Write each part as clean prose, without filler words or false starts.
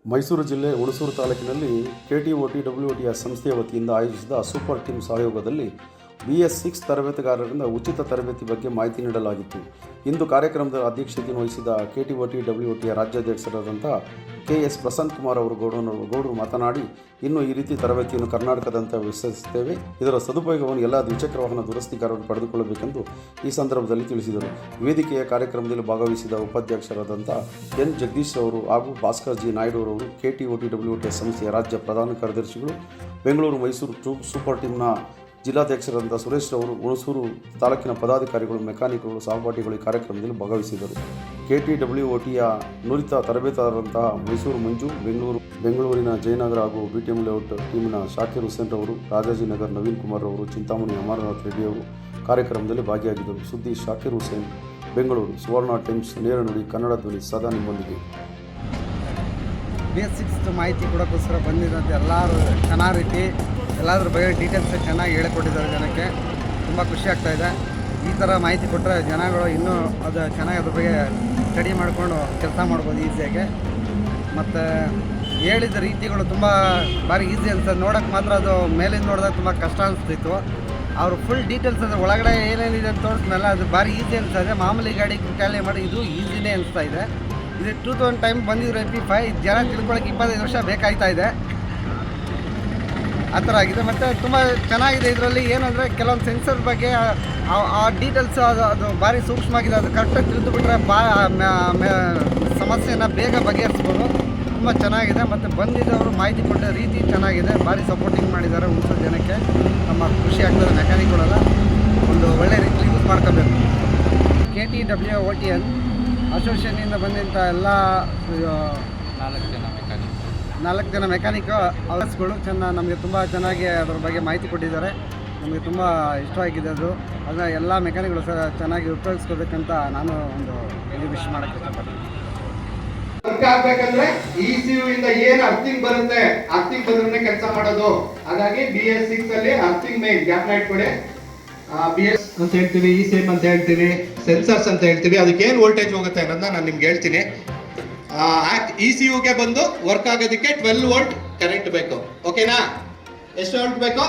ಮೈಸೂರು ಜಿಲ್ಲೆ ಹುಣಸೂರು ತಾಲೂಕಿನಲ್ಲಿ KTOT-WOT ಸಂಸ್ಥೆಯ ವತಿಯಿಂದ ಆಯೋಜಿಸಿದ ಸೂಪರ್ ಟೀಮ್ ಸಹಯೋಗದಲ್ಲಿ BS6 ತರಬೇತುದಾರರಿಂದ ಉಚಿತ ತರಬೇತಿ ಬಗ್ಗೆ ಮಾಹಿತಿ ನೀಡಲಾಗಿತ್ತು. ಇಂದು ಕಾರ್ಯಕ್ರಮದ ಅಧ್ಯಕ್ಷತೆಯನ್ನು ವಹಿಸಿದ KTOT-WOT ರಾಜ್ಯಾಧ್ಯಕ್ಷರಾದಂಥ KS ಪ್ರಸನ್ನ ಕುಮಾರ್ ಅವರು ಗೌಡರು ಮಾತನಾಡಿ, ಇನ್ನು ಈ ರೀತಿ ತರಬೇತಿಯನ್ನು ಕರ್ನಾಟಕದಂತೆ ವಿಸ್ತರಿಸುತ್ತೇವೆ. ಇದರ ಸದುಪಯೋಗವನ್ನು ಎಲ್ಲ ದ್ವಿಚಕ್ರ ವಾಹನ ದುರಸ್ತಿಗಾರರು ಪಡೆದುಕೊಳ್ಳಬೇಕೆಂದು ಈ ಸಂದರ್ಭದಲ್ಲಿ ತಿಳಿಸಿದರು. ವೇದಿಕೆಯ ಕಾರ್ಯಕ್ರಮದಲ್ಲಿ ಭಾಗವಹಿಸಿದ ಉಪಾಧ್ಯಕ್ಷರಾದಂಥ N ಜಗದೀಶ್ ಅವರು ಹಾಗೂ ಭಾಸ್ಕರ್ ಜಿ ನಾಯ್ಡು ಅವರು KTOT-WOT ಸಂಸ್ಥೆಯ ರಾಜ್ಯ ಪ್ರಧಾನ ಕಾರ್ಯದರ್ಶಿಗಳು, ಬೆಂಗಳೂರು ಮೈಸೂರು ಸೂಪರ್ ಟೀಮ್ನ ಜಿಲ್ಲಾಧ್ಯಕ್ಷರಾದಂಥ ಸುರೇಶ್ ಅವರು, ಹುಣಸೂರು ತಾಲೂಕಿನ ಪದಾಧಿಕಾರಿಗಳು, ಮೆಕ್ಯಾನಿಕ್ಗಳು, ಸಹಪಾಠಿಗಳು ಈ ಕಾರ್ಯಕ್ರಮದಲ್ಲಿ ಭಾಗವಹಿಸಿದರು. KTWOTಯ ನುರಿತ ತರಬೇತುದಾರರಂತಹ ಮೈಸೂರು ಮಂಜು, ಬೆಂಗಳೂರಿನ ಜಯನಗರ ಹಾಗೂ BTM ಲೇಔಟ್ ಟೀಮಿನ ಶಾಕಿರ್ ಹುಸೇನ್ ಅವರು, ರಾಜಾಜಿನಗರ್ ನವೀನ್ ಕುಮಾರ್ ಅವರು, ಚಿಂತಾಮಣಿ ಅಮರನಾಥ್ ರೆಡ್ಡಿ ಅವರು ಕಾರ್ಯಕ್ರಮದಲ್ಲಿ ಭಾಗಿಯಾಗಿದ್ದರು. ಸುದ್ದಿ ಶಾಕಿರ್ ಹುಸೇನ್, ಬೆಂಗಳೂರು. ಸುವರ್ಣ ಟೈಮ್ಸ್, ನೇರ ನುಡಿ, ಕನ್ನಡ ಧ್ವನಿ, ಸದಾ ನಿಮ್ಮೊಂದಿಗೆ. BS6 ಮಾಹಿತಿ ಕೊಡೋಕ್ಕೋಸ್ಕರ ಬಂದಿರೋದು ಎಲ್ಲರೂ ಚೆನ್ನಾಗಿ ರೀತಿ ಎಲ್ಲಾದ್ರ ಬಗ್ಗೆ ಡೀಟೇಲ್ಸ್ ಚೆನ್ನಾಗಿ ಹೇಳಿಕೊಟ್ಟಿದ್ದಾರೆ. ಜನಕ್ಕೆ ತುಂಬ ಖುಷಿ ಆಗ್ತಾಯಿದೆ. ಈ ಥರ ಮಾಹಿತಿ ಕೊಟ್ಟರೆ ಜನಗಳು ಇನ್ನೂ ಅದು ಚೆನ್ನಾಗಿ ಅದ್ರ ಬಗ್ಗೆ ಸ್ಟಡಿ ಮಾಡಿಕೊಂಡು ಕೆಲಸ ಮಾಡ್ಬೋದು ಈಸಿಯಾಗಿ. ಮತ್ತು ಹೇಳಿದ ರೀತಿಗಳು ತುಂಬ ಭಾರಿ ಈಸಿ ಅನ್ಸೋದು. ನೋಡೋಕ್ಕೆ ಮಾತ್ರ ಅದು ಮೇಲಿಂದ ನೋಡಿದಾಗ ತುಂಬ ಕಷ್ಟ ಅನಿಸ್ತಿತ್ತು. ಅವರು ಫುಲ್ ಡೀಟೇಲ್ಸ್ ಅಂದರೆ ಒಳಗಡೆ ಏನೇನಿದೆ ಅಂತ ತೋರಿಸ್ಮೇಲೆ ಅದು ಭಾರಿ ಈಸಿ ಅನಿಸ್ತದೆ. ಮಾಮೂಲಿ ಗಾಡಿ ಟ್ಯಾಲಿ ಮಾಡಿ ಇದು ಈಸಿನೇ ಅನಿಸ್ತಾ ಇದೆ. ಇದು 2000 ಟೈಮ್ ಬಂದಿದ್ರು MP5 ಜನ ತಿಳ್ಕೊಳ್ಳೋಕೆ 25 ವರ್ಷ ಬೇಕಾಗ್ತಾ ಇದೆ. ಆ ಥರ ಆಗಿದೆ. ಮತ್ತು ತುಂಬ ಚೆನ್ನಾಗಿದೆ. ಇದರಲ್ಲಿ ಏನಂದರೆ ಕೆಲವೊಂದು ಸೆನ್ಸರ್ ಬಗ್ಗೆ ಆ ಡೀಟೇಲ್ಸ್ ಅದು ಭಾರಿ ಸೂಕ್ಷ್ಮವಾಗಿದೆ. ಅದು ಕರೆಕ್ಟಾಗಿ ತಿಳಿದುಬಿಟ್ರೆ ಸಮಸ್ಯೆನ ಬೇಗ ಬಗೆಹರಿಸ್ಬೋದು. ತುಂಬ ಚೆನ್ನಾಗಿದೆ. ಮತ್ತು ಬಂದಿದ್ದವರು ಮಾಹಿತಿ ಕೊಟ್ಟ ರೀತಿ ಚೆನ್ನಾಗಿದೆ. ಭಾರಿ ಸಪೋರ್ಟಿಂಗ್ ಮಾಡಿದ್ದಾರೆ ಹುಣಸೂರು ಜನಕ್ಕೆ. ನಮ್ಮ ಖುಷಿ ಆಗ್ತದೆ. ಮೆಕ್ಯಾನಿಕ್ಗಳೆಲ್ಲ ಒಂದು ಒಳ್ಳೆ ರೀತಿ ಯೂಸ್ ಮಾಡ್ಕೋಬೇಕು. KTWOT ಅಸೋಸಿಯೇಷನಿಂದ ಬಂದಂಥ ಎಲ್ಲ 4 ಜನ ಮೆಕ್ಯಾನಿಕ್ ಅವರ್ಸ್ಗಳು ನಮಗೆ ತುಂಬ ಚೆನ್ನಾಗಿ ಅದರ ಬಗ್ಗೆ ಮಾಹಿತಿ ಕೊಟ್ಟಿದ್ದಾರೆ. ನಮಗೆ ತುಂಬ ಇಷ್ಟವಾಗಿದೆ. ಅದನ್ನು ಎಲ್ಲ ಮೆಕ್ಯಾನಿಕ್ಗಳು ಸಹ ಚೆನ್ನಾಗಿ ಉಪಯೋಗಿಸ್ಕೋಬೇಕಂತ ನಾನು ಒಂದು ವಿಶ್ ಮಾಡೋಕ್ಕೆ ಇಷ್ಟಪಡ್ತೀನಿ. ವರ್ಕ್ ಆಗ್ಬೇಕಂದ್ರೆ ECU ಇಂದ ಏನು ಅರ್ಥಿಂಗ್ ಬರುತ್ತೆ, ಅರ್ಥಿಂಗ್ ಬಂದ್ರೆ ಕೆಲಸ ಮಾಡೋದು. ಹಾಗಾಗಿ BS6 ಅಲ್ಲಿ ಅರ್ಥಿಂಗ್ ಮೇನ್ ಗ್ಯಾಪ್ ಇಟ್ಕೊಡಿ. BS ಅಂತ ಹೇಳ್ತೀವಿ, ECM ಅಂತ ಹೇಳ್ತೀವಿ, ಸೆನ್ಸರ್ಸ್ ಅಂತ ಹೇಳ್ತೀವಿ. ಅದಕ್ಕೆ ಏನು ವೋಲ್ಟೇಜ್ ಹೋಗುತ್ತೆ ಅನ್ನೋದನ್ನ ನಾನು ನಿಮ್ಗೆ ಹೇಳ್ತೀನಿ. ECUಗೆ ಬಂದು ವರ್ಕ್ ಆಗೋದಕ್ಕೆ 12 ವೋಲ್ಟ್ ಕರೆಂಟ್ ಬೇಕು. ಓಕೆನಾ? ಎಷ್ಟು ವೋಲ್ಟ್ ಬೇಕು?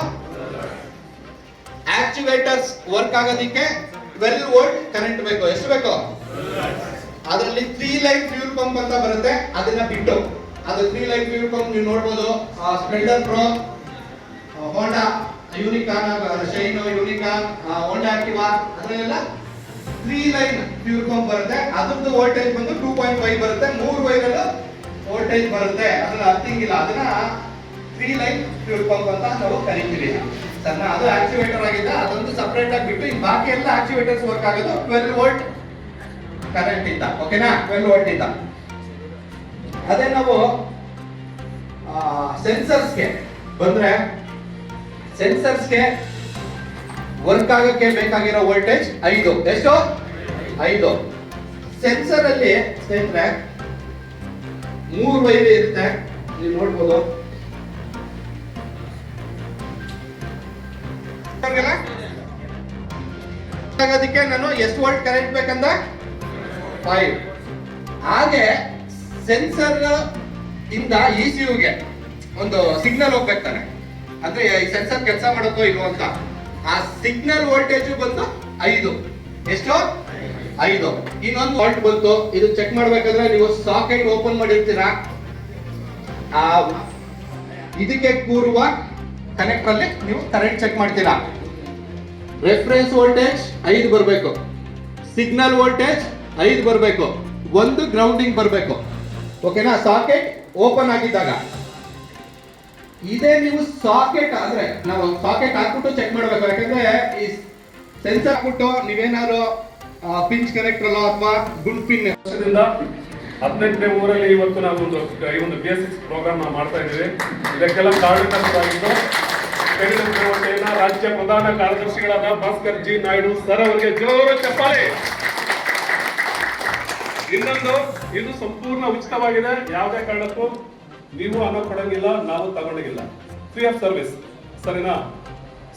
ಆಕ್ಚುವೇಟರ್ಸ್ ವರ್ಕ್ ಆಗೋದಕ್ಕೆ 12 ವೋಲ್ಟ್ ಕರೆಂಟ್ ಬೇಕು. ಎಷ್ಟು ಬೇಕು? ಅದರಲ್ಲಿ 3 ಲೈನ್ ಫ್ಯೂಲ್ ಪಂಪ್ ಅಂತ ಬರುತ್ತೆ. ಅದನ್ನ ಬಿಟ್ಟು ಅದು 3 ಲೈನ್ ಫ್ಯೂಲ್ ಪಂಪ್ ನೀವು ನೋಡ್ಬೋದು. Splendor Pro, Honda Unicorn, Shine Unicorn, Honda Activa, ಅದರಲ್ಲೆಲ್ಲ 3 ಲೈನ್ ಫ್ಯೂಲ್ ಪಂಪ್ ಬರುತ್ತೆ. ಅದ್ರದ್ದು ವೋಲ್ಟೇಜ್ ಬಂದು 2.5 ಬರುತ್ತೆ. 3 ವೈರಲ್ಲಿ ವೋಲ್ಟೇಜ್ ಬರುತ್ತೆ. ಅದನ್ನ ಅರ್ಥಿಂಗ್ ಇಲ್ಲ. ಅದನ್ನ 3 ಲೈನ್ ಫ್ಯೂಲ್ ಪಂಪ್ ಅಂತ ನಾವು ಕರಿತೀವಿ. ಸಣ್ಣ ಅದು ಆಕ್ಟಿವೇಟರ್ ಆಗಿದೆ. ಅದೊಂದು ಸಪರೇಟ್ ಆಗಿ ಬಿಟ್ಟು ಬಾಕಿ ಎಲ್ಲ ಆಕ್ಟಿವೇಟರ್ಸ್ ವರ್ಕ್ ಆಗೋದು 12 ವೋಲ್ಟ್ ಕರೆಂಟ್ ಇಂದ. ಓಕೆನಾ? 12 ವೋಲ್ಟ್ ಇಂದ. ಅದೇ ನಾವು ಸೆನ್ಸರ್ಸ್ಗೆ ಬಂದ್ರೆ, ಸೆನ್ಸರ್ಸ್ಗೆ ವರ್ಕ್ ಆಗಕ್ಕೆ ಬೇಕಾಗಿರೋ ವೋಲ್ಟೇಜ್ 5. ಎಷ್ಟು? 5. ಸೆನ್ಸರ್ ಅಲ್ಲಿ ಸ್ನೇಹಿತರೆ 3 ವೈರ್ ಇರುತ್ತೆ. ನೀವು ನೋಡ್ಬೋದು. ಅದಕ್ಕೆ ನಾನು ಎಷ್ಟು ವೋಲ್ಟ್ ಕರೆಂಟ್ ಬೇಕಂದ 5. ಹಾಗೆ ಸೆನ್ಸರ್ ಇಂದ ECUಗೆ ಒಂದು ಸಿಗ್ನಲ್ ಹೋಗ್ಬೇಕು ತಾನೆ. ಅಂದ್ರೆ ಈ ಸೆನ್ಸರ್ ಕೆಲಸ ಮಾಡುತ್ತೋ ಇಲ್ವೋ ಅಂತ. ಆ ಸಿಗ್ನಲ್ ವೋಲ್ಟೇಜ್ ಬಂದು 5. ಎಷ್ಟು? 5. ಇನ್ನೊಂದು ವೋಲ್ಟ್ ಬಂತು. ಇದು ಚೆಕ್ ಮಾಡ್ಬೇಕಾದ್ರೆ ನೀವು ಸಾಕೆಟ್ ಓಪನ್ ಮಾಡಿರ್ತೀರಾ. ಇದಕ್ಕೆ ಕೂರುವ ಕನೆಕ್ಟರ್ ಅಲ್ಲಿ ನೀವು ಕರೆಂಟ್ ಚೆಕ್ ಮಾಡ್ತೀರಾ. ರೆಫರೆನ್ಸ್ ವೋಲ್ಟೇಜ್ 5 ಬರಬೇಕು. ಸಿಗ್ನಲ್ ವೋಲ್ಟೇಜ್ 5 ಬರಬೇಕು. ಒಂದು ಗ್ರೌಂಡಿಂಗ್ ಬರಬೇಕು. ಓಕೆನಾ? ಸಾಕೆಟ್ ಓಪನ್ ಆಗಿದ್ದಾಗ. ಇದೇ ನೀವು ಸಾಕೆಟ್ ಆದ್ರೆ ನಾವು ಸಾಕೆಟ್ ಹಾಕ್ಬಿಟ್ಟು ಚೆಕ್ ಮಾಡಬೇಕು. ಯಾಕಂದ್ರೆ ಈ ಸೆನ್ಸರ್ ಹಾಕ್ಬಿಟ್ಟು ನೀವೇನಾದ್ರು ಪಿಂಚ್ ಕನೆಕ್ಟರ್ ಅಥವಾ ಗುಂಡ್ ಪಿನ್ 18ನೇ ಊರಲ್ಲಿ ಇವತ್ತು ನಾವು ಈ ಒಂದು BS6 ಪ್ರೋಗ್ರಾಮ್ ಮಾಡ್ತಾ ಇದ್ದೀವಿ. ಇದಕ್ಕೆಲ್ಲ ಕಾರಣಕರ್ತರಾಗಿದ್ದು KTWOT ರಾಜ್ಯ ಪ್ರಧಾನ ಕಾರ್ಯದರ್ಶಿಗಳಾದ ಭಾಸ್ಕರ್ ಜಿ ನಾಯ್ಡು ಸರ್ ಅವರಿಗೆ ಜೋರು ಚಪ್ಪಾಳೆ. ಇನ್ನೊಂದು, ಇದು ಸಂಪೂರ್ಣ ಉಚಿತವಾಗಿದೆ. ಯಾವುದೇ ಕಾರಣಕ್ಕೂ ನೀವು ಹಣ ಕೊಡಂಗಿಲ್ಲ, ನಾವು ತಗೊಂಡಿಲ್ಲ. Free of service. ಸರಿನಾ?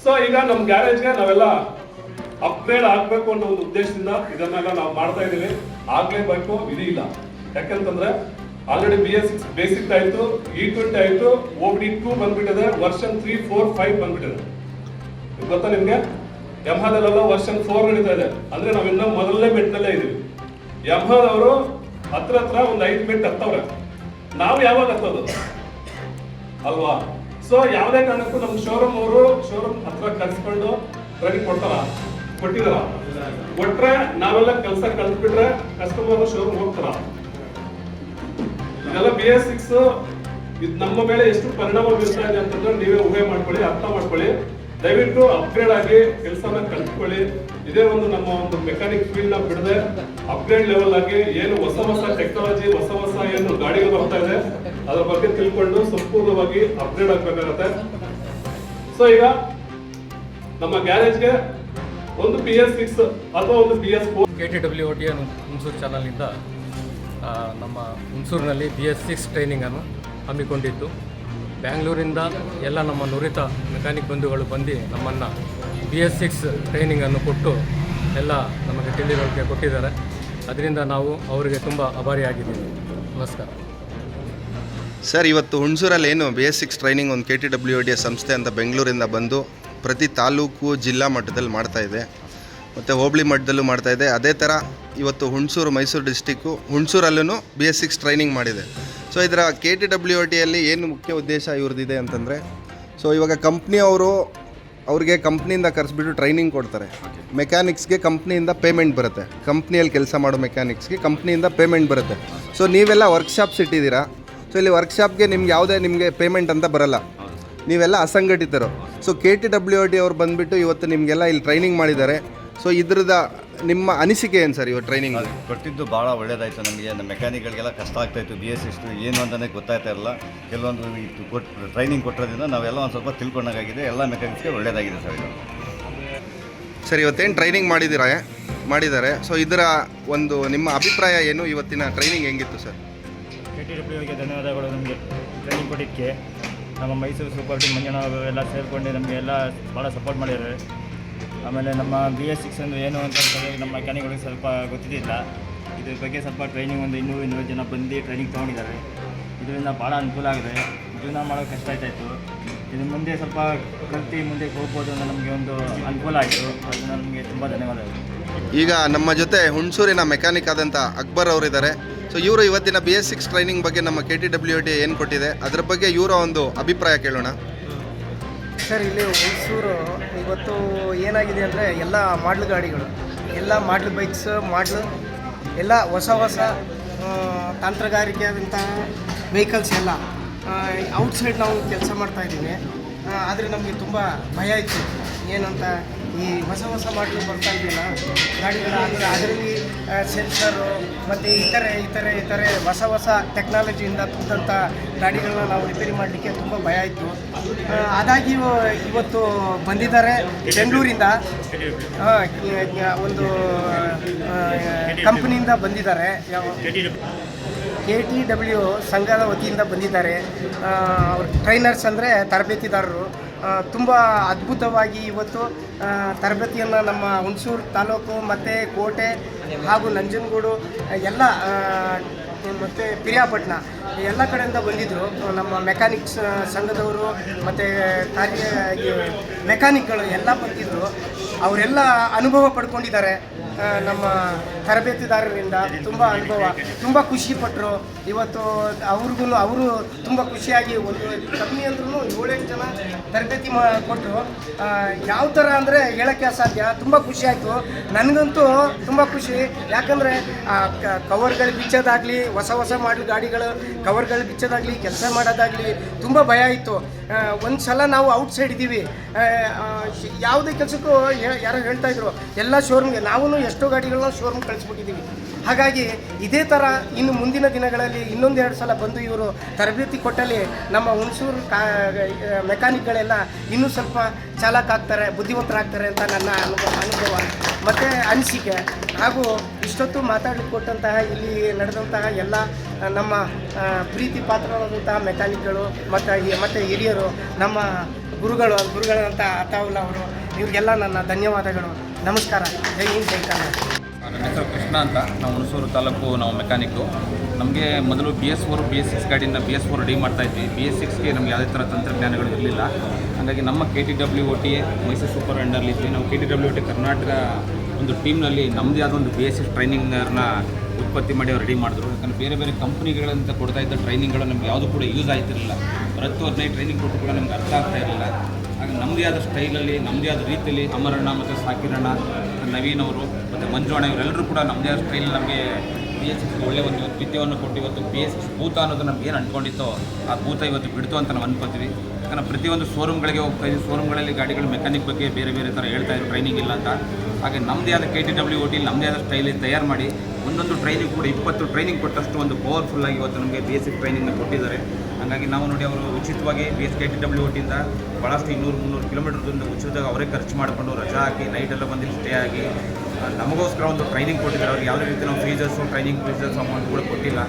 ಸೊ ಈಗ ನಮ್ಮ ಗ್ಯಾರೇಜ್ಗೆ ನಾವೆಲ್ಲ ಅಪ್ಗ್ರೇಡ್ ಆಗಬೇಕು ಅನ್ನೋ ಒಂದು ಉದ್ದೇಶದಿಂದ ಇದನ್ನೆಲ್ಲ ನಾವು ಮಾಡ್ತಾ ಇದ್ದೀವಿ. ಆಗ್ಲೇಬೇಕು, ವಿಧಿ ಇಲ್ಲ. ಯಾಕಂತಂದ್ರೆ ಆಲ್ರೆಡಿ BS6 ಬೇಸಿಕ್ ಆಯ್ತು, E20 ಆಯ್ತು, OBD2 ಬಂದ್ಬಿಟ್ಟಿದೆ, ವರ್ಷನ್ 3, 4, 5 ಬಂದ್ಬಿಟ್ಟಿದೆ. ಗೊತ್ತಾ ನಿಮ್ಗೆ? ಯಮಹಾದಲ್ಲೆಲ್ಲ ವರ್ಷನ್ 4 ನಡೀತಾ ಇದೆ. ಅಂದ್ರೆ ನಾವ್ ಇನ್ನ ಮೊದಲನೇ ಮೆಟ್ನಲ್ಲೇ ಇದೀವಿ. ಯಮಹಾದವರು ಹತ್ರ ಒಂದು 5 ಮೆಟ್ ಹತ್ತವ್ರೆ. ನಾವು ಯಾವಾಗ ಹತ್ತೋದು ಅಲ್ವಾ? ಸೊ ಯಾವುದೇ ಕಾರಣಕ್ಕೂ ನಮ್ಮ ಶೋರೂಮ್ ಅವರು ಶೋರೂಮ್ ಹತ್ರ ಕರ್ಸ್ಕೊಂಡು ಟ್ರೈನಿಂಗ್ ಕೊಟ್ಟಿದಾರ. ಕೊಟ್ರೆ ನಾವೆಲ್ಲ ಕೆಲಸ ಕಲ್ತ್ಬಿಟ್ರೆ ಕಸ್ಟಮರ್ ಶೋರೂಮ್ ಹೋಗ್ತಾರ. ಇದೆಲ್ಲ BS6 ಇದು ನಮ್ಮ ಮೇಲೆ ಎಷ್ಟು ಪರಿಣಾಮ ಬೀರ್ತಾ ಇದೆ ಅಂತಂದ್ರೆ ನೀವೇ ಊಹೆ ಮಾಡ್ಕೊಳ್ಳಿ, ಅರ್ಥ ಮಾಡ್ಕೊಳ್ಳಿ. ದಯವಿಟ್ಟು ಅಪ್ಗ್ರೇಡ್ ಆಗಿ ಕೆಲಸನ ಕಲ್ತ್ಕೊಳ್ಳಿ. ಇದೇ ಒಂದು ನಮ್ಮ ಒಂದು ಮೆಕ್ಯಾನಿಕ್ ಫೀಲ್ಡ್ ನ ಬಿಡದೆ ಅಪ್ಗ್ರೇಡ್ ಲೆವೆಲ್ ಆಗಿ ಏನು ಹೊಸ ಟೆಕ್ನಾಲಜಿ, ಹೊಸ ಏನು ಗಾಡಿಗಳು ಬರ್ತಾ ಇದೆ ಅದ್ರ ಬಗ್ಗೆ ತಿಳ್ಕೊಂಡು ಸಂಪೂರ್ಣವಾಗಿ ಅಪ್ಗ್ರೇಡ್ ಆಗ್ಬೇಕಾಗತ್ತೆ. ಸೊ ಈಗ ನಮ್ಮ ಗ್ಯಾರೇಜ್ಗೆ ಒಂದು BS6 ಅಥವಾ ಒಂದು BS4 KTWOT ಹುಣಸೂರು ಚಾನಲ್ನಿಂದ ನಮ್ಮ ಹುಣಸೂರಿನಲ್ಲಿ BS6 ಟ್ರೈನಿಂಗನ್ನು ಹಮ್ಮಿಕೊಂಡಿತ್ತು. ಬ್ಯಾಂಗ್ಳೂರಿಂದ ಎಲ್ಲ ನಮ್ಮ ನುರಿತ ಮೆಕ್ಯಾನಿಕ್ ಬಂಧುಗಳು ಬಂದು ನಮ್ಮನ್ನು BS6 ಟ್ರೈನಿಂಗನ್ನು ಕೊಟ್ಟು ಎಲ್ಲ ನಮಗೆ ತಿಳಿವಳಿಕೆ ಕೊಟ್ಟಿದ್ದಾರೆ. ಅದರಿಂದ ನಾವು ಅವರಿಗೆ ತುಂಬ ಆಭಾರಿಯಾಗಿದ್ದೀವಿ. ನಮಸ್ಕಾರ ಸರ್. ಇವತ್ತು ಹುಣಸೂರಲ್ಲಿ ಏನು BS6 ಟ್ರೈನಿಂಗ್ ಒಂದು KTWOT ಸಂಸ್ಥೆ ಅಂತ ಬೆಂಗಳೂರಿಂದ ಬಂದು ಪ್ರತಿ ತಾಲೂಕು ಜಿಲ್ಲಾ ಮಟ್ಟದಲ್ಲಿ ಮಾಡ್ತಾಯಿದೆ ಮತ್ತು ಹೋಬಳಿ ಮಟ್ಟದಲ್ಲೂ ಮಾಡ್ತಾಯಿದೆ. ಅದೇ ಥರ ಇವತ್ತು ಹುಣಸೂರು ಮೈಸೂರು ಡಿಸ್ಟಿಕ್ಕು ಹುಣಸೂರಲ್ಲೂ BS6 ಟ್ರೈನಿಂಗ್ ಮಾಡಿದೆ. ಸೊ ಇದರ KTWOTಯಲ್ಲಿ ಏನು ಮುಖ್ಯ ಉದ್ದೇಶ ಇವ್ರದ್ದಿದೆ ಅಂತಂದರೆ, ಸೊ ಇವಾಗ ಕಂಪ್ನಿಯವರು ಅವ್ರಿಗೆ ಕಂಪ್ನಿಯಿಂದ ಕರೆಸ್ಬಿಟ್ಟು ಟ್ರೈನಿಂಗ್ ಕೊಡ್ತಾರೆ. ಮೆಕ್ಯಾನಿಕ್ಸ್ಗೆ ಕಂಪ್ನಿಯಿಂದ ಪೇಮೆಂಟ್ ಬರುತ್ತೆ. ಕಂಪ್ನಿಯಲ್ಲಿ ಕೆಲಸ ಮಾಡೋ ಮೆಕ್ಯಾನಿಕ್ಸ್ಗೆ ಕಂಪ್ನಿಯಿಂದ ಪೇಮೆಂಟ್ ಬರುತ್ತೆ. ಸೊ ನೀವೆಲ್ಲ ವರ್ಕ್ಶಾಪ್ಸ್ ಇಟ್ಟಿದ್ದೀರಾ. ಸೊ ಇಲ್ಲಿ ವರ್ಕ್ಶಾಪ್ಗೆ ನಿಮ್ಗೆ ಯಾವುದೇ ನಿಮಗೆ ಪೇಮೆಂಟ್ ಅಂತ ಬರಲ್ಲ, ನೀವೆಲ್ಲ ಅಸಂಘಟಿತರು. ಸೊ KTWOT ಅವ್ರು ಬಂದುಬಿಟ್ಟು ಇವತ್ತು ನಿಮಗೆಲ್ಲ ಇಲ್ಲಿ ಟ್ರೈನಿಂಗ್ ಮಾಡಿದ್ದಾರೆ. ಸೊ ಇದ್ರದ ನಿಮ್ಮ ಅನಿಸಿಕೆ ಏನು ಸರ್? ಇವತ್ತು ಟ್ರೈನಿಂಗ್ ಕೊಟ್ಟಿದ್ದು ಭಾಳ ಒಳ್ಳೆಯದಾಯಿತು. ನಮಗೆ ನಮ್ಮ ಮೆಕ್ಯಾನಿಕ್ಗಳಿಗೆಲ್ಲ ಕಷ್ಟ ಆಗ್ತಾಯಿತ್ತು. BS6 ಏನು ಅಂತಲೇ ಗೊತ್ತಾಗ್ತಾ ಇರಲ್ಲ. ಕೆಲವೊಂದು ಟ್ರೈನಿಂಗ್ ಕೊಟ್ಟಿರೋದ್ರಿಂದ ನಾವೆಲ್ಲ ಒಂದು ಸ್ವಲ್ಪ ತಿಳ್ಕೊಂಡಾಗಿದೆ. ಎಲ್ಲ ಮೆಕ್ಯಾನಿಕ್ಸ್ಗೆ ಒಳ್ಳೆಯದಾಗಿದೆ ಸರ್ ಇದು. ಸರ್, ಇವತ್ತೇನು ಟ್ರೈನಿಂಗ್ ಮಾಡಿದ್ದಾರೆ. ಸೊ ಇದರ ಒಂದು ನಿಮ್ಮ ಅಭಿಪ್ರಾಯ ಏನು? ಇವತ್ತಿನ ಟ್ರೈನಿಂಗ್ ಹೆಂಗಿತ್ತು ಸರ್? KTWOTಗೆ ಧನ್ಯವಾದಗಳು. ನಮಗೆ ಟ್ರೈನಿಂಗ್ ಕೊಟ್ಟಿದ್ದಕ್ಕೆ ನಮ್ಮ ಮೈಸೂರು ಸೂಪರ್ ಟೀಮ್ ಮಂಜಣ್ಣ ಎಲ್ಲ ಸೇರಿಕೊಂಡು ನಮಗೆ ಎಲ್ಲ ಭಾಳ ಸಪೋರ್ಟ್ ಮಾಡಿದ್ದಾರೆ. ಆಮೇಲೆ ನಮ್ಮ BS6 ಅಂದರೆ ಏನು ಅಂತಂದರೆ ನಮ್ಮ ಮೆಕ್ಯಾನಿಕ್ಗಳಿಗೆ ಸ್ವಲ್ಪ ಗೊತ್ತಿದ್ದಿಲ್ಲ. ಇದ್ರ ಬಗ್ಗೆ ಸ್ವಲ್ಪ ಟ್ರೈನಿಂಗ್ ಒಂದು 200 ಜನ ಬಂದು ಟ್ರೈನಿಂಗ್ ತೊಗೊಂಡಿದ್ದಾರೆ. ಇದರಿಂದ ಭಾಳ ಅನುಕೂಲ ಆಗಿದೆ. ಜೀವನ ಮಾಡೋಕ್ಕೆ ಕಷ್ಟ ಆಯ್ತಾಯಿತ್ತು. ಇದು ಮುಂದೆ ಸ್ವಲ್ಪ ಕಲ್ತು ಮುಂದೆ ಹೋಗ್ಬೋದು ಅನ್ನೋ ನಮಗೆ ಒಂದು ಅನುಕೂಲ ಆಯಿತು. ಅದನ್ನು ನಮಗೆ ತುಂಬ ಧನ್ಯವಾದಗಳು. ಈಗ ನಮ್ಮ ಜೊತೆ ಹುಣಸೂರಿನ ಮೆಕ್ಯಾನಿಕ್ ಆದಂಥ ಅಕ್ಬರ್ ಅವರಿದ್ದಾರೆ. ಸೊ ಇವರು ಇವತ್ತಿನ BS6 ಟ್ರೈನಿಂಗ್ ಬಗ್ಗೆ ನಮ್ಮ KTWOT ಏನು ಕೊಟ್ಟಿದೆ ಅದರ ಬಗ್ಗೆ ಇವರ ಒಂದು ಅಭಿಪ್ರಾಯ ಕೇಳೋಣ. ಸರ್, ಇಲ್ಲಿ ಹುಣಸೂರು ಇವತ್ತು ಏನಾಗಿದೆ ಅಂದರೆ ಎಲ್ಲ ಮಾಡ್ಲ್ ಗಾಡಿಗಳು, ಎಲ್ಲ ಮಾಡ್ಲ್ ಬೈಕ್ಸ್, ಎಲ್ಲ ಹೊಸ ತಂತ್ರಗಾರಿಕೆ ಆದಂಥ ವೆಹಿಕಲ್ಸ್ ಎಲ್ಲ ಔಟ್ಸೈಡ್ ನಾವು ಕೆಲಸ ಮಾಡ್ತಾಯಿದ್ದೀವಿ. ಆದರೆ ನಮಗೆ ತುಂಬ ಭಯ ಇತ್ತು. ಏನಂತ ಈ ಹೊಸ ಮಾಡಲು ಬರ್ತಾ ಇದ್ದಿಲ್ಲ ಗಾಡಿಗಳು. ಅದರಲ್ಲಿ ಸೆನ್ಸರು ಮತ್ತು ಇತರೆ ಹೊಸ ಟೆಕ್ನಾಲಜಿಯಿಂದ ತುಂಬಿದಂಥ ಗಾಡಿಗಳನ್ನ ನಾವು ರಿಪೇರಿ ಮಾಡಲಿಕ್ಕೆ ತುಂಬ ಭಯ ಇತ್ತು. ಆದಾಗಿ ಇವತ್ತು ಬಂದಿದ್ದಾರೆ ಬೆಂಗಳೂರಿಂದ, ಒಂದು ಕಂಪ್ನಿಯಿಂದ ಬಂದಿದ್ದಾರೆ. KTW ಸಂಘದ ವತಿಯಿಂದ ಬಂದಿದ್ದಾರೆ. ಅವ್ರ ಟ್ರೈನರ್ಸ್ ಅಂದರೆ ತರಬೇತಿದಾರರು. ತುಂಬ ಅದ್ಭುತವಾಗಿ ಇವತ್ತು ತರಬೇತಿಯನ್ನು ನಮ್ಮ ಹುಣಸೂರು ತಾಲೂಕು ಮತ್ತು ಕೋಟೆ ಹಾಗೂ ನಂಜನಗೂಡು ಎಲ್ಲ ಮತ್ತು ಪಿರಿಯಾಪಟ್ಟಣ ಎಲ್ಲ ಕಡೆಯಿಂದ ಬಂದಿದ್ದರು. ನಮ್ಮ ಮೆಕ್ಯಾನಿಕ್ಸ್ ಸಂಘದವರು ಮತ್ತು ಮೆಕ್ಯಾನಿಕ್ಗಳು ಎಲ್ಲ ಬಂದಿದ್ದರು. ಅವರೆಲ್ಲ ಅನುಭವ ಪಡ್ಕೊಂಡಿದ್ದಾರೆ ನಮ್ಮ ತರಬೇತಿದಾರರಿಂದ. ತುಂಬ ಅನುಭವ, ತುಂಬ ಖುಷಿಪಟ್ಟರು. ಇವತ್ತು ಅವರು ತುಂಬ ಖುಷಿಯಾಗಿ ಒಂದು ಕಮ್ಮಿ ಅಂದ್ರೂ 7-8 ಜನ ತರಬೇತಿ ಕೊಟ್ಟರು. ಯಾವ ಥರ ಅಂದರೆ ಹೇಳೋಕ್ಕೆ ಅಸಾಧ್ಯ. ತುಂಬ ಖುಷಿ ಆಯಿತು. ನನಗಂತೂ ತುಂಬ ಖುಷಿ. ಯಾಕಂದರೆ ಕವರ್ಗಳು ಬಿಚ್ಚೋದಾಗಲಿ, ಹೊಸ ಮಾಡಲ್ ಗಾಡಿಗಳು ಕವರ್ಗಳು ಬಿಚ್ಚೋದಾಗಲಿ, ಕೆಲಸ ಮಾಡೋದಾಗಲಿ ತುಂಬ ಭಯ ಇತ್ತು. ಒಂದು ಸಲ ನಾವು ಔಟ್ಸೈಡ್ ಇದ್ದೀವಿ, ಯಾವುದೇ ಕೆಲಸಕ್ಕೂ ಯಾರೋ ಹೇಳ್ತಾಯಿದ್ರು ಎಲ್ಲ ಶೋರೂಮ್ಗೆ. ನಾವು ಎಷ್ಟೋ ಗಾಡಿಗಳನ್ನ ಶೋರೂಮ್ ಕಳಿಸ್ಬಿಟ್ಟಿದ್ದೀವಿ. ಹಾಗಾಗಿ ಇದೇ ಥರ ಇನ್ನು ಮುಂದಿನ ದಿನಗಳಲ್ಲಿ 1-2 ಸಲ ಬಂದು ಇವರು ತರಬೇತಿ ಕೊಟ್ಟಲ್ಲಿ ನಮ್ಮ ಹುಣಸೂರು ಮೆಕ್ಯಾನಿಕ್ಗಳೆಲ್ಲ ಇನ್ನೂ ಸ್ವಲ್ಪ ಚಾಲಕ ಬುದ್ಧಿವಂತರಾಗ್ತಾರೆ ಅಂತ ನನ್ನ ಅನುಭವ ಮತ್ತು ಅನಿಸಿಕೆ. ಹಾಗೂ ಇಷ್ಟೊತ್ತು ಮಾತಾಡಲಿಕ್ಕೆ ಕೊಟ್ಟಂತಹ ಇಲ್ಲಿ ನಡೆದಂತಹ ಎಲ್ಲ ನಮ್ಮ ಪ್ರೀತಿ ಪಾತ್ರರಾದಂತಹ ಮೆಕ್ಯಾನಿಕ್ಗಳು ಮತ್ತು ಹಿರಿಯರು, ನಮ್ಮ ಗುರುಗಳಂತ ಅತಾವುಲ್ಲಾ ಅವರು, ಇವ್ರಿಗೆಲ್ಲ ನನ್ನ ಧನ್ಯವಾದಗಳು. ನಮಸ್ಕಾರ. ಜೈ ಹಿಂದ್, ಜೈ ಕರ್ನಾಟಕ. ನನ್ನ ಹೆಸರು ಕೃಷ್ಣ ಅಂತ. ನಾವು ಹುಣಸೂರು ತಾಲೂಕು ನಾವು ಮೆಕ್ಯಾನಿಕ್ಕು. ನಮಗೆ ಮೊದಲು BS4 BS6 ಗಾಡಿನ BS4 ರೆಡಿ ಮಾಡ್ತಾಯಿದ್ವಿ. BS6ಗೆ ನಮಗೆ ಯಾವುದೇ ಥರ ತಂತ್ರಜ್ಞಾನಗಳು ಇರಲಿಲ್ಲ. ಹಾಗಾಗಿ ನಮ್ಮ KTWOT ಮೈಸೂರು ಸೂಪರ್ ಅಂಡರ್ಲಿದ್ವಿ. ನಾವು KTWOT ಕರ್ನಾಟಕ ಒಂದು ಟೀಮ್ನಲ್ಲಿ ನಮ್ಮದೇ ಆದ ಒಂದು BS6 ಟ್ರೈನಿಂಗರ್ನ ಉತ್ಪತ್ತಿ ಮಾಡಿ ಅವ್ರು ರೆಡಿ ಮಾಡಿದ್ರು. ಯಾಕಂದರೆ ಬೇರೆ ಬೇರೆ ಕಂಪ್ನಿಗಳಿಂದ ಕೊಡ್ತಾ ಇದ್ದ ಟ್ರೈನಿಂಗ್ಗಳು ನಮ್ಗೆ ಯಾವುದೂ ಕೂಡ ಯೂಸ್ ಆಯ್ತಿರಲಿಲ್ಲ. 10-15 ಟ್ರೈನಿಂಗ್ ಕೊಟ್ಟು ಕೂಡ ನಮ್ಗೆ ಅರ್ಥ ಆಗ್ತಾ ಇರಲಿಲ್ಲ. ಹಾಗೆ ನಮ್ಮದೇ ಆದ ಸ್ಟೈಲಲ್ಲಿ ನಮ್ಮದೇ ಆದ ರೀತಿಯಲ್ಲಿ ಅಮರಣ್ಣ ಮತ್ತು ಸಾಕಿರಣ್ಣ, ನವೀನ್ ಅವರು ಮತ್ತು ಮಂಜುವಣ್ಣ ಇವರೆಲ್ಲರೂ ಕೂಡ ನಮ್ಮದೇ ಆದ ಸ್ಟೈಲ್ ನಮಗೆ BS6 ಒಳ್ಳೆಯ ಒಂದು ವಿದ್ಯೆಯನ್ನು ಕೊಟ್ಟು ಇವತ್ತು BS6 ಭೂತ ಅನ್ನೋದು ನಮ್ಗೆ ಏನು ಅಂದ್ಕೊಂಡಿತ್ತೋ ಆ ಭೂತ ಇವತ್ತು ಬಿಡ್ತು ಅಂತ ನಾವು ಅನ್ಕೋತೀವಿ. ಯಾಕಂದರೆ ಪ್ರತಿಯೊಂದು ಶೋರೂಮ್ಗಳಿಗೆ ಹೋಗ್ತಾ ಇದ್ದೀವಿ. ಶೋರೂಮ್ಗಳಲ್ಲಿ ಗಾಡಿಗಳು ಮೆಕ್ಯಾನಿಕ್ ಬಗ್ಗೆ ಬೇರೆ ಬೇರೆ ಥರ ಹೇಳ್ತಾ ಇದ್ರು, ಟ್ರೈನಿಂಗ್ ಇಲ್ಲ ಅಂತ. ಹಾಗೆ ನಮ್ಮದೇ ಆದ KTWOT ನಮ್ಮದೇ ಆದ ಸ್ಟೈಲಲ್ಲಿ ತಯಾರು ಮಾಡಿ ಒಂದೊಂದು ಟ್ರೈನಿಂಗ್ ಕೂಡ 20 ಟ್ರೈನಿಂಗ್ ಕೊಟ್ಟಷ್ಟು ಒಂದು ಪವರ್ಫುಲ್ಲಾಗಿ ಇವತ್ತು ನಮಗೆ BS6 ಟ್ರೈನಿಂಗ್ನ ಕೊಟ್ಟಿದ್ದಾರೆ. ಹಾಗಾಗಿ ನಾವು ನೋಡಿ ಅವರು ಉಚಿತವಾಗಿ KTWOTಯಿಂದ ಭಾಳಷ್ಟು 200-300 ಕಿಲೋಮೀಟರ್ದಿಂದ ಉಚಿತವಾಗಿ ಅವರೇ ಖರ್ಚು ಮಾಡಿಕೊಂಡು ರಜಾ ಹಾಕಿ ನೈಟೆಲ್ಲ ಬಂದು ಸ್ಟೇ ಆಗಿ ನಮಗೋಸ್ಕರ ಒಂದು ಟ್ರೈನಿಂಗ್ ಕೊಟ್ಟಿದ್ದಾರೆ. ಅವ್ರಿಗೆ ಯಾವುದೇ ರೀತಿ ನಾವು ಫೀಸರ್ಸು ಅಮೌಂಟ್ ಕೂಡ ಕೊಟ್ಟಿಲ್ಲ.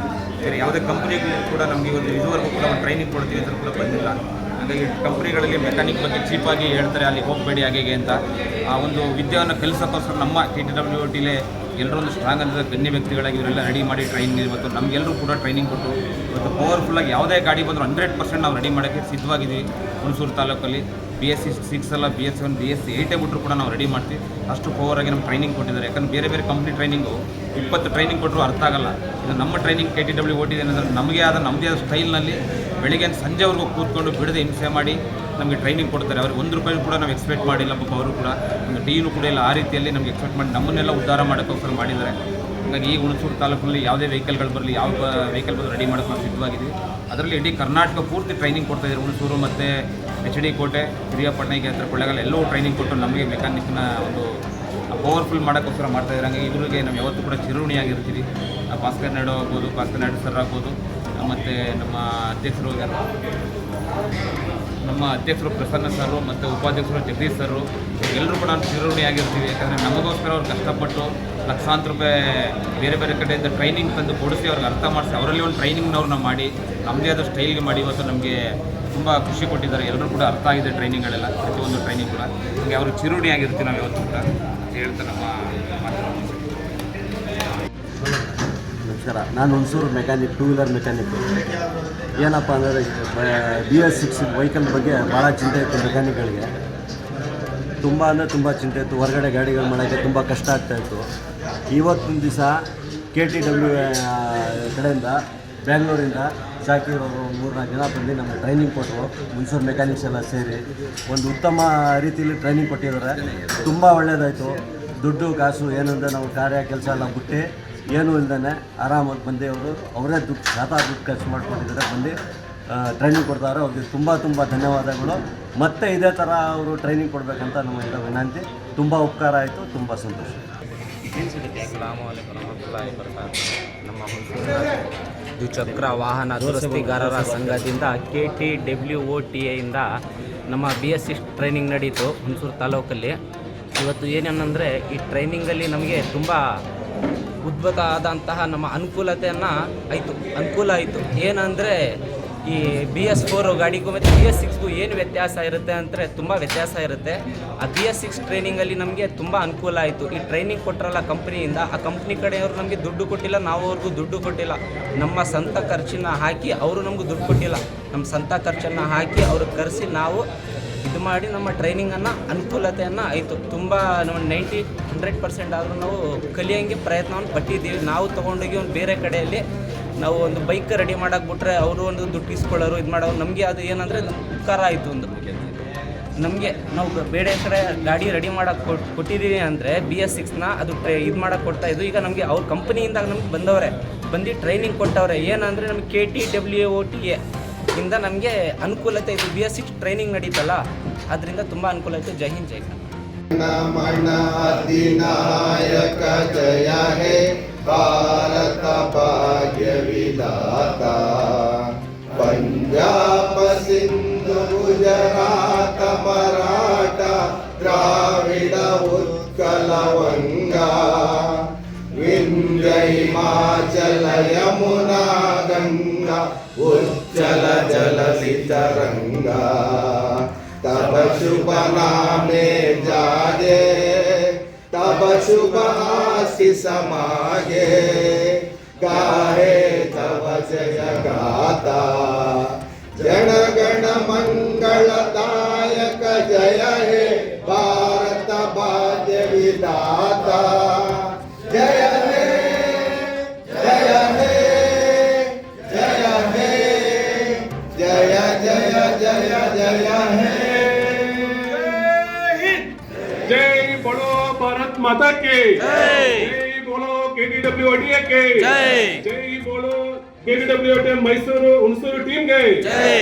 ಬೇರೆ ಯಾವುದೇ ಕಂಪ್ನಿಗೂ ಕೂಡ ನಮಗೆ ಒಂದು ಇದುವರೆಗೂ ಕೂಡ ಒಂದು ಟ್ರೈನಿಂಗ್ ಕೊಡ್ತೀವಿ ಅಂತ ಕೂಡ ಬಂದಿಲ್ಲ. ಹಾಗಾಗಿ ಕಂಪ್ನಿಗಳಲ್ಲಿ ಮೆಕ್ಯಾನಿಕ್ ಬಗ್ಗೆ ಚೀಪಾಗಿ ಹೇಳ್ತಾರೆ, ಅಲ್ಲಿ ಹೋಗಬೇಡಿ ಹಾಗೆ ಅಂತ. ಆ ಒಂದು ವಿದ್ಯೆಯನ್ನು ಕಲಿಸೋಕ್ಕೋಸ್ಕರ ನಮ್ಮ KTWOTಲೇ ಎಲ್ಲರೂ ಒಂದು ಸ್ಟ್ರಾಂಗ್ ಅಂತ ಗಣ್ಯ ವ್ಯಕ್ತಿಗಳಾಗಿ ಇವರೆಲ್ಲ ರೆಡಿ ಮಾಡಿ ಟ್ರೈನಿಂಗ್ ಇವತ್ತು ನಮಗೆಲ್ಲರೂ ಕೂಡ ಟ್ರೈನಿಂಗ್ ಕೊಟ್ಟು ಇವತ್ತು ಪವರ್ಫುಲ್ಲಾಗಿ ಯಾವುದೇ ಗಾಡಿ ಬಂದರೂ 100% ನಾವು ರೆಡಿ ಮಾಡೋಕ್ಕೆ ಸಿದ್ಧವಾಗಿದ್ದೀವಿ. ಹುಣಸೂರು ತಾಲೂಕಲ್ಲಿ BS6 ಅಲ್ಲ, BS7 BS8 ಬಿಟ್ಟರು ಕೂಡ ನಾವು ರೆಡಿ ಮಾಡ್ತೀವಿ. ಅಷ್ಟು ಪವರಾಗಿ ನಮ್ಗೆ ಟ್ರೈನಿಂಗ್ ಕೊಟ್ಟಿದ್ದಾರೆ. ಯಾಕಂದರೆ ಬೇರೆ ಬೇರೆ ಕಂಪ್ನಿ ಟ್ರೈನಿಂಗು 20 ಟ್ರೈನಿಂಗ್ ಕೊಟ್ಟರು ಅರ್ಥ ಆಗಲ್ಲ. ಇದು ನಮ್ಮ ಟ್ರೈನಿಂಗ್ KTWOT ಏನಂದರೆ ನಮ್ಮದೇ ಆದ ಸ್ಟೈಲ್ನಲ್ಲಿ ಬೆಳಿಗ್ಗೆ ಸಂಜೆವರೆಗೂ ಕೂತ್ಕೊಂಡು ಬಿಡದೆ ಹಿಂಸೆ ಮಾಡಿ ನಮಗೆ ಟ್ರೈನಿಂಗ್ ಕೊಡ್ತಾರೆ. ಅವ್ರಿಗೆ ₹1 ಕೂಡ ನಾವು ಎಕ್ಸ್ಪೆಕ್ಟ್ ಮಾಡಿಲ್ಲ. ಪಾಪ ಅವರು ಕೂಡ ನಮಗೆ ಟೀನು ಕೂಡ ಇಲ್ಲ. ಆ ರೀತಿಯಲ್ಲಿ ನಮಗೆ ಎಕ್ಸ್ಪೆಕ್ಟ್ ಮಾಡಿ ನಮ್ಮನ್ನೆಲ್ಲ ಉದ್ಧಾರ ಮಾಡೋಕ್ಕೋಸ್ಕರ ಮಾಡಿದ್ದಾರೆ. ಹಾಗಾಗಿ ಈ ಹುಣಸೂರು ತಾಲೂಕಿನಲ್ಲಿ ಯಾವುದೇ ವೆಹಿಕಲ್ಗಳು ಬರಲಿ, ಯಾವ ವೆಹಿಕಲ್ ಬಂದು ರೆಡಿ ಮಾಡೋಕ್ಕೆ ನಾವು ಸಿದ್ಧವಾಗಿದ್ದೀವಿ. ಅದರಲ್ಲಿ ಇಡೀ ಕರ್ನಾಟಕ ಪೂರ್ತಿ ಟ್ರೈನಿಂಗ್ ಕೊಡ್ತಾಯಿದ್ದಾರೆ. ಹುಣಸೂರು ಮತ್ತು HD ಕೋಟೆ, ಹಿರಿಯಪಟ್ಟಣಕ್ಕೆ ಹತ್ರ ಕೊಳ್ಳೇಗಾಲ ಎಲ್ಲವೂ ಟ್ರೈನಿಂಗ್ ಕೊಟ್ಟು ನಮಗೆ ಮೆಕ್ಯಾನಿಕ್ನ ಒಂದು ಪವರ್ಫುಲ್ ಮಾಡೋಕ್ಕೋಸ್ಕರ ಮಾಡ್ತಾಯಿದ್ದಾರೆ. ಹಾಗಾಗಿ ಇವರಿಗೆ ನಾವು ಯಾವತ್ತೂ ಕೂಡ ಚಿರುಣಿಯಾಗಿರ್ತೀವಿ. ಭಾಸ್ಕರ್ ನಾಯ್ಡು ಸರ್ ಆಗ್ಬೋದು, ಮತ್ತು ನಮ್ಮ ಅಧ್ಯಕ್ಷರು ಪ್ರಸನ್ನ ಸರು ಮತ್ತು ಉಪಾಧ್ಯಕ್ಷರು ಜಗದೀಶ್ ಸರು ಎಲ್ಲರೂ ಕೂಡ ಚಿರುಣಿಯಾಗಿರ್ತೀವಿ. ಯಾಕಂದರೆ ನಮಗೋಸ್ಕರ ಅವ್ರು ಕಷ್ಟಪಟ್ಟು ಲಕ್ಷಾಂತರ ರೂಪಾಯಿ ಬೇರೆ ಬೇರೆ ಕಡೆಯಿಂದ ಟ್ರೈನಿಂಗ್ ತಂದು ಕೊಡಿಸಿ ಅವ್ರಿಗೆ ಅರ್ಥ ಮಾಡಿಸಿ ಅವರಲ್ಲಿ ಒಂದು ಟ್ರೈನಿಂಗ್ನವ್ರನ್ನ ಮಾಡಿ ನಮ್ಮದೇ ಆದ ಸ್ಟೈಲ್ಗೆ ಮಾಡಿ ಇವತ್ತು ನಮಗೆ ತುಂಬ ಖುಷಿ ಕೊಟ್ಟಿದ್ದಾರೆ. ಎಲ್ಲರೂ ಕೂಡ ಅರ್ಥ ಆಗಿದೆ ಟ್ರೈನಿಂಗ್ಗಳೆಲ್ಲ, ಪ್ರತಿಯೊಂದು ಟ್ರೈನಿಂಗ್ ಕೂಡ. ಹಾಗೆ ಅವರು ಚಿರುಣಿಯಾಗಿರ್ತೀವಿ ನಾವು ಯಾವತ್ತೂ ಕೂಡ ಹೇಳ್ತಾ ನಮ್ಮ ನಮಸ್ಕಾರ. ನಾನು ಹುಣಸೂರು ಮೆಕ್ಯಾನಿಕ್, 2 ವೀಲರ್ ಮೆಕ್ಯಾನಿಕ್ಕು. ಏನಪ್ಪ ಅಂದರೆ BS6 ವೆಹಿಕಲ್ ಬಗ್ಗೆ ಭಾಳ ಚಿಂತೆ ಇತ್ತು ಮೆಕ್ಯಾನಿಕ್ಗಳಿಗೆ. ತುಂಬ ಚಿಂತೆ ಇತ್ತು. ಹೊರಗಡೆ ಗಾಡಿಗಳು ಮಾಡೋಕ್ಕೆ ತುಂಬ ಕಷ್ಟ ಆಗ್ತಾಯಿತ್ತು. ಇವತ್ತಿನ ದಿವಸ KTW ಕಡೆಯಿಂದ ಬ್ಯಾಂಗ್ಳೂರಿಂದ ಶಾಕಿರ್ ಅವರು 3-4 ಜನ ಬಂದು ನಮಗೆ ಟ್ರೈನಿಂಗ್ ಕೊಟ್ಟರು. ಹುಣಸೂರು ಮೆಕ್ಯಾನಿಕ್ಸ್ ಎಲ್ಲ ಸೇರಿ ಒಂದು ಉತ್ತಮ ರೀತಿಯಲ್ಲಿ ಟ್ರೈನಿಂಗ್ ಕೊಟ್ಟಿದ್ದಾರೆ. ತುಂಬ ಒಳ್ಳೆಯದಾಯಿತು. ದುಡ್ಡು ಕಾಸು ಏನಂದರೆ ನಾವು ಕೆಲಸ ಎಲ್ಲ ಬಿಟ್ಟು ಏನೂ ಇಲ್ದೇ ಆರಾಮಾಗಿ ಬಂದು ಅವರೇ ದುಡ್ಡು ಖರ್ಚು ಮಾಡ್ಕೊಂಡಿದ್ದಾರೆ. ಬಂದು ಟ್ರೈನಿಂಗ್ ಕೊಡ್ತಾರೆ. ಅವ್ರಿಗೆ ತುಂಬ ಧನ್ಯವಾದಗಳು. ಮತ್ತು ಇದೇ ಥರ ಅವರು ಟ್ರೈನಿಂಗ್ ಕೊಡಬೇಕಂತ ನಮ್ಮಿಂದ ವಿನಂತಿ. ತುಂಬ ಉಪಕಾರ ಆಯಿತು, ತುಂಬ ಸಂತೋಷ. ನಮ್ಮ ದ್ವಿಚಕ್ರ ವಾಹನ ದುರಸ್ತಿಗಾರರ ಸಂಘದಿಂದ KTWOTಯಿಂದ ನಮ್ಮ BS6 ಟ್ರೈನಿಂಗ್ ನಡೀತು ಹುಣಸೂರು ತಾಲೂಕಲ್ಲಿ. ಇವತ್ತು ಏನೇನಂದರೆ ಈ ಟ್ರೈನಿಂಗಲ್ಲಿ ನಮಗೆ ತುಂಬ ಉದ್ಭುತ ಆದಂತಹ ನಮ್ಮ ಅನುಕೂಲ ಆಯಿತು. ಏನಂದರೆ ಈ BS4 ಗಾಡಿಗೂ ಮತ್ತು BS6ಗೂ ಏನು ವ್ಯತ್ಯಾಸ ಇರುತ್ತೆ ಅಂದರೆ ತುಂಬ ವ್ಯತ್ಯಾಸ ಇರುತ್ತೆ. ಆ BS6 ಟ್ರೈನಿಂಗಲ್ಲಿ ನಮಗೆ ತುಂಬ ಅನುಕೂಲ ಆಯಿತು. ಈ ಟ್ರೈನಿಂಗ್ ಕೊಟ್ಟರಲ್ಲ ಕಂಪ್ನಿಯಿಂದ, ಆ ಕಂಪ್ನಿ ಕಡೆಯವರು ನಮಗೆ ದುಡ್ಡು ಕೊಟ್ಟಿಲ್ಲ, ನಾವು ಅವ್ರಿಗೂ ದುಡ್ಡು ಕೊಟ್ಟಿಲ್ಲ. ನಮ್ಮ ಸ್ವಂತ ಖರ್ಚನ್ನು ಹಾಕಿ ಅವರು ನಮಗೂ ದುಡ್ಡು ಕೊಟ್ಟಿಲ್ಲ. ನಮ್ಮ ಸ್ವಂತ ಖರ್ಚನ್ನು ಹಾಕಿ ಅವ್ರಿಗೆ ಕರೆಸಿ ನಾವು ಇದು ಮಾಡಿ ನಮ್ಮ ಟ್ರೈನಿಂಗನ್ನು ಅನುಕೂಲತೆಯನ್ನು ಆಯಿತು. ತುಂಬ 90-100% ಆದರೂ ನಾವು ಕಲಿಯೋಂಗೆ ಪ್ರಯತ್ನವನ್ನು ಪಟ್ಟಿದ್ದೀವಿ. ನಾವು ತೊಗೊಂಡೋಗಿ ಒಂದು ಬೇರೆ ಕಡೆಯಲ್ಲಿ ನಾವು ಒಂದು ಬೈಕ್ ರೆಡಿ ಮಾಡೋಕೆ ಬಿಟ್ರೆ ಅವರು ಒಂದು ದುಡ್ಡು ಇಸ್ಕೊಳ್ಳೋರು ಇದು ಮಾಡೋರು. ನಮಗೆ ಅದು ಏನಂದರೆ ಉಪಕಾರ ಆಯಿತು. ನಮಗೆ ನಾವು ಬೇರೆ ಕಡೆ ಗಾಡಿ ರೆಡಿ ಮಾಡೋಕೆ ಕೊಟ್ಟಿದ್ದೀವಿ ಅಂದರೆ BS6ನ ಅದು ಇದು ಮಾಡೋಕೆ ಕೊಡ್ತಾಯಿದ್ದು. ಈಗ ನಮಗೆ ಅವ್ರ ಕಂಪ್ನಿಯಿಂದ ನಮ್ಗೆ ಬಂದು ಟ್ರೈನಿಂಗ್ ಕೊಟ್ಟವ್ರೆ. ಏನಂದರೆ ನಮಗೆ KTWOTA ಇಂದ ನಮಗೆ ಅನುಕೂಲತೆ ಇದು. BS6 ಟ್ರೈನಿಂಗ್ ನಡೀತಲ್ಲ, ಅದರಿಂದ ತುಂಬ ಅನುಕೂಲ ಆಯಿತು. ಜೈ ಹಿಂದ್, ಜೈ ಕರ್ನಾಟಕ. ಅಧಿನಾಯಕ ಜಯ ಹೇ ಭಾರತ ಭಾಗ್ಯ ವಿಧಾತ. ಪಂಜಾಬ ಸಿಂಧು ಗುಜರಾತ ಮರಾಠ ದ್ರಾವಿಡ ಉತ್ಕಲ ವಂಗಾ. ವಿಂಧ್ಯ ಹಿಮಾಚಲ ಯಮುನಾ ಗಂಗಾ ಉಜ್ಜಲ ಜಲಧಿ ತರಂಗಾ. तब शुभ नामे जाजे तब तब शुभ आशीष मागे गाहे तव जय गाता जन गण मंगलदायक जय हे भारत भाग्य विधाता जय हे जय हे जय हे जय जय जय जय हे जय बोलो भारत माता के जय बोलो KTWOTA के जय बोलो KTWOTA मैसूರು ಹುಣಸೂರು ಟೀಮ್ ಗೆ ಜೈ।